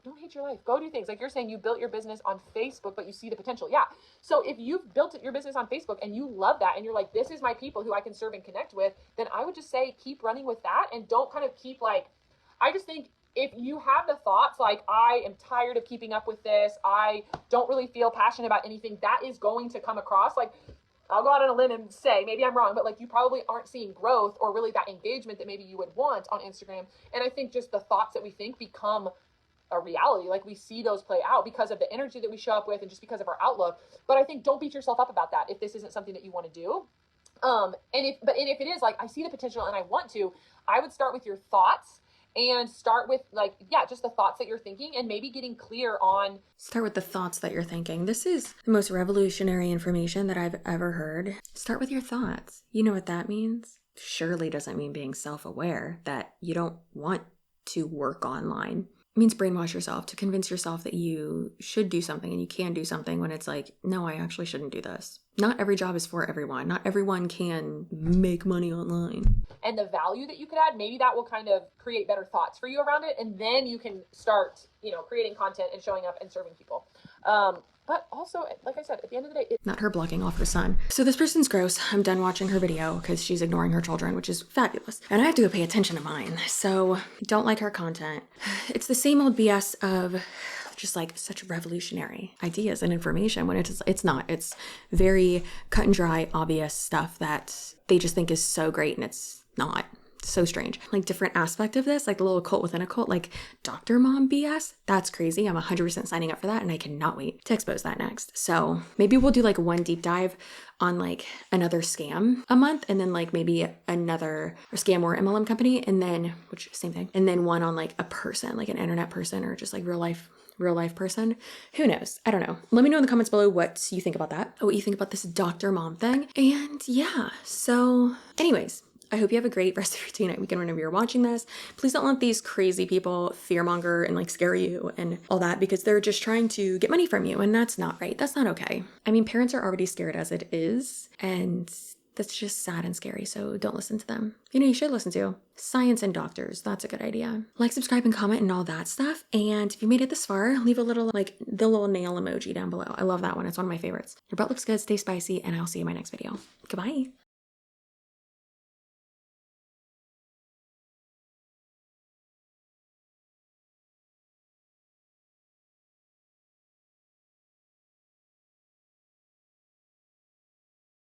Speaker 2: Don't hate your life. Go do things. Like you're saying, you built your business on Facebook, but you see the potential. Yeah. So if you've built your business on Facebook and you love that, and you're like, this is my people who I can serve and connect with, then I would just say, keep running with that, and don't kind of keep like, I just think if you have the thoughts like, I am tired of keeping up with this, I don't really feel passionate about anything, that is going to come across like, I'll go out on a limb and say, maybe I'm wrong, but like you probably aren't seeing growth or really that engagement that maybe you would want on Instagram. And I think just the thoughts that we think become a reality. Like we see those play out because of the energy that we show up with and just because of our outlook. But I think don't beat yourself up about that if this isn't something that you want to do. And if it is like, I see the potential and I want to, I would start with your thoughts. And start with like, just the thoughts that you're thinking, and maybe getting clear on.
Speaker 1: Start with the thoughts that you're thinking. This is the most revolutionary information that I've ever heard. Start with your thoughts. You know what that means? Surely doesn't mean being self-aware that you don't want to work online. It means brainwash yourself to convince yourself that you should do something and you can do something when it's like, no, I actually shouldn't do this. Not every job is for everyone. Not everyone can make money online.
Speaker 2: And the value that you could add, maybe that will kind of create better thoughts for you around it. And then you can start, creating content and showing up and serving people. But also, like I said, at the end of the day,
Speaker 1: not her blocking off her son. So this person's gross. I'm done watching her video because she's ignoring her children, which is fabulous. And I have to go pay attention to mine. So don't like her content. It's the same old BS of just like such revolutionary ideas and information when it's not. It's very cut and dry, obvious stuff that they just think is so great and it's not. So strange. Like different aspect of this, like the little cult within a cult, like Dr. Mom BS. That's crazy. I'm 100% signing up for that and I cannot wait to expose that next. So maybe we'll do like one deep dive on like another scam a month and then like maybe another scam or MLM company and then, which same thing, and then one on like a person, like an internet person or just like real life person. Who knows? I don't know. Let me know in the comments below what you think about that, what you think about this Dr. Mom thing. And yeah, so anyways, I hope you have a great rest of your day, night, weekend, whenever you're watching this. Please don't let these crazy people fearmonger and like scare you and all that because they're just trying to get money from you and that's not right. That's not okay. I mean, parents are already scared as it is and that's just sad and scary, so don't listen to them. You know, you should listen to science and doctors. That's a good idea. Like, subscribe, and comment and all that stuff. And if you made it this far, leave a little, like, the little nail emoji down below. I love that one. It's one of my favorites. Your butt looks good, stay spicy, and I'll see you in my next video. Goodbye.